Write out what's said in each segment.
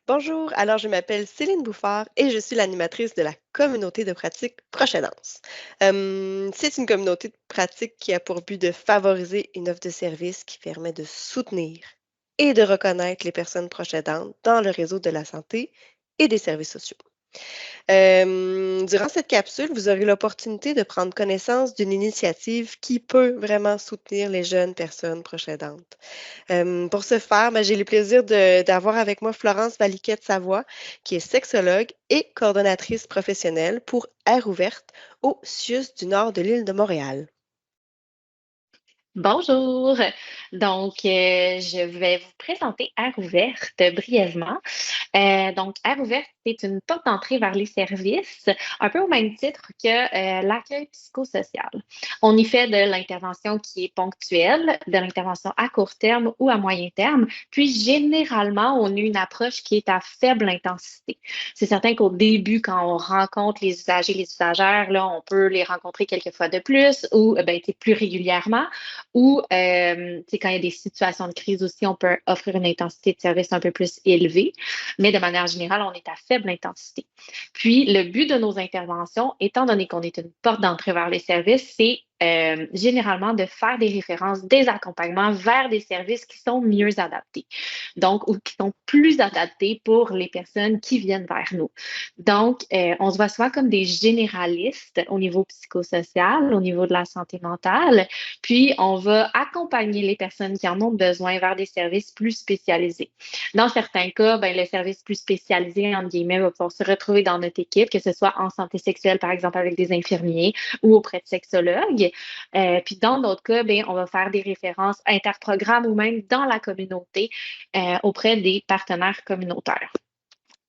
Bonjour, alors je m'appelle Céline Bouffard et je suis l'animatrice de la communauté de pratique Proche Aidance. C'est une communauté de pratique qui a pour but de favoriser une offre de service qui permet de soutenir et de reconnaître les personnes proches aidantes dans le réseau de la santé et des services sociaux. Durant cette capsule, vous aurez l'opportunité de prendre connaissance d'une initiative qui peut vraiment soutenir les jeunes personnes proches aidantes. Pour ce faire, j'ai le plaisir d'avoir avec moi Florence Valiquette-Savoie, qui est sexologue et coordonnatrice professionnelle pour Air ouverte au CIUS du nord de l'île de Montréal. Bonjour. Je vais vous présenter Air ouverte brièvement. Air ouverte, c'est une porte d'entrée vers les services, un peu au même titre que l'accueil psychosocial. On y fait de l'intervention qui est ponctuelle, de l'intervention à court terme ou à moyen terme, puis généralement, on a une approche qui est à faible intensité. C'est certain qu'au début, quand on rencontre les usagers, les usagères, là, on peut les rencontrer quelques fois de plus ou plus régulièrement. Ou quand il y a des situations de crise aussi, on peut offrir une intensité de service un peu plus élevée, mais de manière générale, on est à faible intensité. Puis, le but de nos interventions, étant donné qu'on est une porte d'entrée vers les services, c'est généralement de faire des références, des accompagnements vers des services qui sont mieux adaptés, donc, ou qui sont plus adaptés pour les personnes qui viennent vers nous. On se voit souvent comme des généralistes au niveau psychosocial, au niveau de la santé mentale, puis on va accompagner les personnes qui en ont besoin vers des services plus spécialisés. Dans certains cas, le service plus spécialisé, entre guillemets, va pouvoir se retrouver dans notre équipe, que ce soit en santé sexuelle, par exemple, avec des infirmiers ou auprès de sexologues. Puis dans d'autres cas, on va faire des références interprogrammes ou même dans la communauté auprès des partenaires communautaires.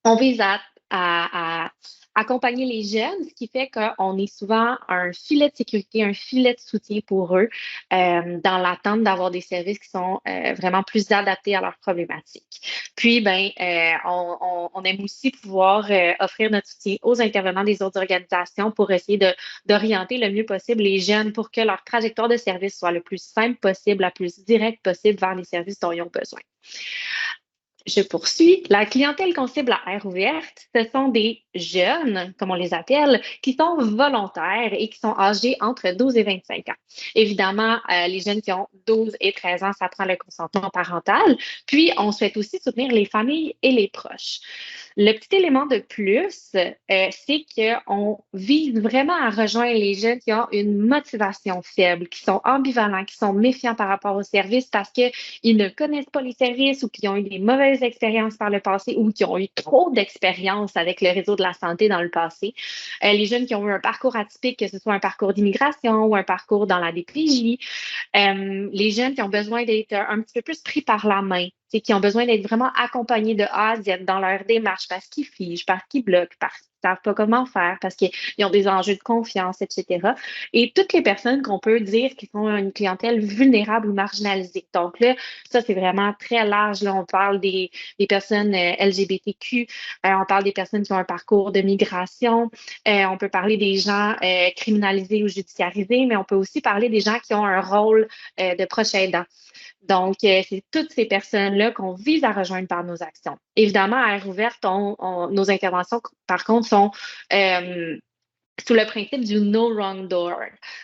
On vise à accompagner les jeunes, ce qui fait qu'on est souvent un filet de sécurité, un filet de soutien pour eux dans l'attente d'avoir des services qui sont vraiment plus adaptés à leurs problématiques. Puis, on aime aussi pouvoir offrir notre soutien aux intervenants des autres organisations pour essayer d'orienter le mieux possible les jeunes pour que leur trajectoire de service soit le plus simple possible, la plus directe possible vers les services dont ils ont besoin. Je poursuis. La clientèle qu'on cible à aire ouverte, ce sont des jeunes, comme on les appelle, qui sont volontaires et qui sont âgés entre 12 et 25 ans. Évidemment, les jeunes qui ont 12 et 13 ans, ça prend le consentement parental. Puis, on souhaite aussi soutenir les familles et les proches. Le petit élément de plus, c'est qu'on vise vraiment à rejoindre les jeunes qui ont une motivation faible, qui sont ambivalents, qui sont méfiants par rapport aux services parce qu'ils ne connaissent pas les services ou qui ont eu des mauvaises expériences par le passé ou qui ont eu trop d'expériences avec le réseau de la santé dans le passé. Les jeunes qui ont eu un parcours atypique, que ce soit un parcours d'immigration ou un parcours dans la DPJ. Les jeunes qui ont besoin d'être un petit peu plus pris par la main, qui ont besoin d'être vraiment accompagnés de A à Z dans leur démarche parce qu'ils figent, parce qu'ils bloquent, parce qu'ils ne savent pas comment faire, parce qu'ils ont des enjeux de confiance, etc. Et toutes les personnes qu'on peut dire qui sont une clientèle vulnérable ou marginalisée. Donc là, ça, c'est vraiment très large. Là, on parle des personnes LGBTQ, on parle des personnes qui ont un parcours de migration, on peut parler des gens criminalisés ou judiciarisés, mais on peut aussi parler des gens qui ont un rôle de proche aidant. C'est toutes ces personnes-là qu'on vise à rejoindre par nos actions. Évidemment, à Air ouverte, nos interventions, par contre, sont sous le principe du no wrong door.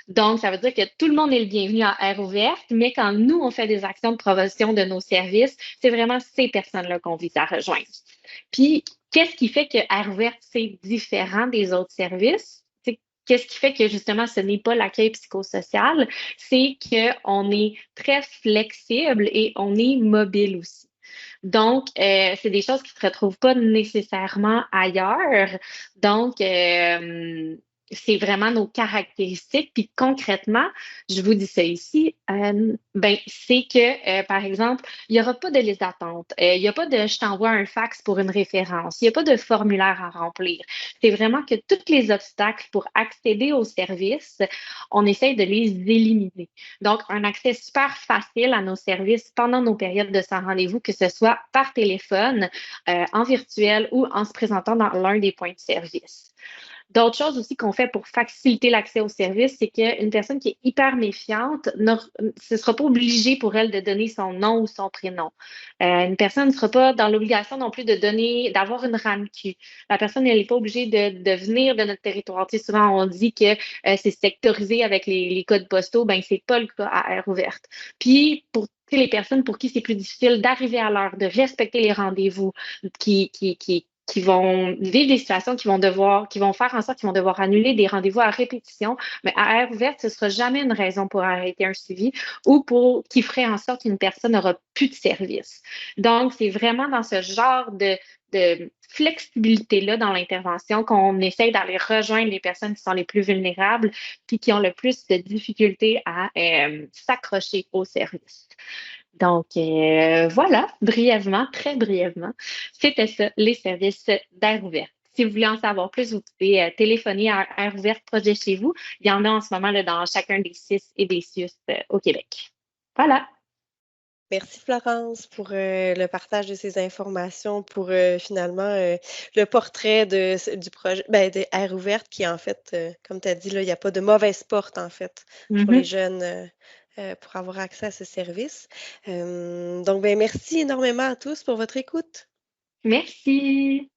Donc, ça veut dire que tout le monde est le bienvenu à Air ouverte, mais quand nous, on fait des actions de promotion de nos services, c'est vraiment ces personnes-là qu'on vise à rejoindre. Puis, qu'est-ce qui fait que Air ouverte, c'est différent des autres services? Qu'est-ce qui fait que justement ce n'est pas l'accueil psychosocial? C'est qu'on est très flexible et on est mobile aussi. C'est des choses qui ne se retrouvent pas nécessairement ailleurs. Donc, c'est vraiment nos caractéristiques. Puis concrètement, je vous dis ça ici, c'est que, par exemple, il n'y aura pas de liste d'attente. Il n'y a pas de je t'envoie un fax pour une référence. Il n'y a pas de formulaire à remplir. C'est vraiment que tous les obstacles pour accéder aux services, on essaye de les éliminer. Donc, un accès super facile à nos services pendant nos périodes de sans rendez-vous, que ce soit par téléphone, en virtuel ou en se présentant dans l'un des points de service. D'autres choses aussi qu'on fait pour faciliter l'accès au service, c'est qu'une personne qui est hyper méfiante, ce ne sera pas obligé pour elle de donner son nom ou son prénom. Une personne ne sera pas dans l'obligation non plus d'avoir une RAMQ. La personne, elle n'est pas obligée de venir de notre territoire. Tu sais, souvent, on dit que c'est sectorisé avec les codes postaux. Ben, c'est pas le cas à aire ouverte. Puis, pour tu sais, les personnes pour qui c'est plus difficile d'arriver à l'heure, de respecter les rendez-vous, qui vont vivre des situations qui vont faire en sorte qu'ils vont devoir annuler des rendez-vous à répétition, mais à aire ouverte, ce ne sera jamais une raison pour arrêter un suivi ou qui ferait en sorte qu'une personne n'aura plus de service. Donc, c'est vraiment dans ce genre de flexibilité-là dans l'intervention qu'on essaye d'aller rejoindre les personnes qui sont les plus vulnérables puis qui ont le plus de difficultés à s'accrocher au service. Donc, voilà, brièvement, très brièvement, c'était ça, les services d'air ouvert. Si vous voulez en savoir plus, vous pouvez téléphoner à Air ouvert proche de chez vous. Il y en a en ce moment là, dans chacun des 6 et des 6 au Québec. Voilà. Merci Florence pour le partage de ces informations, pour finalement le portrait du projet, ben, de Air ouverte qui en fait, comme tu as dit, là, il n'y a pas de mauvaise porte en fait pour les Mhm. jeunes pour avoir accès à ce service. Donc, ben, merci énormément à tous pour votre écoute. Merci.